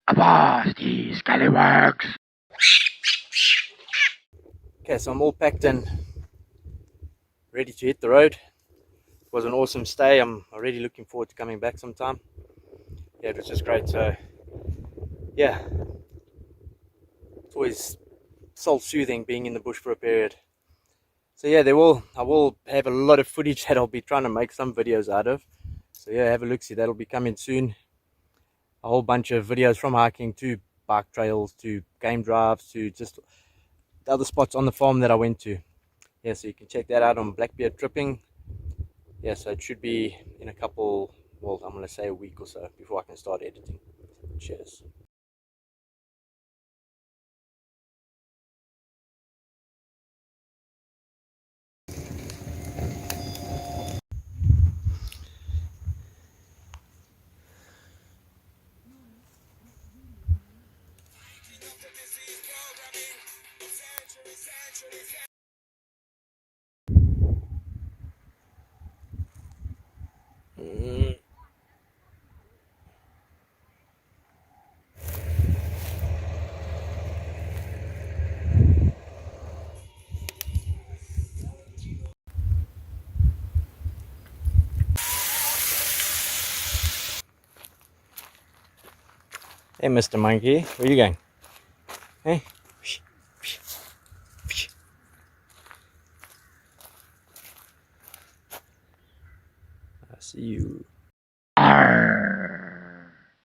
Avast, ye scallywags! Okay, so I'm all packed and ready to hit the road. It was an awesome stay. I'm already looking forward to coming back sometime. Yeah, it was just great. So yeah, it's always soul-soothing being in the bush for a period. So yeah, I will have a lot of footage that I'll be trying to make some videos out of. So yeah, have a look, see, that'll be coming soon. A whole bunch of videos from hiking to bike trails to game drives to just the other spots on the farm that I went to. Yeah, so you can check that out on Blackbeard Tripping. Yeah, so it should be in a couple, well, I'm going to say a week or so before I can start editing. Cheers. Hey, Mr. Monkey, where are you going? Hey? I see you.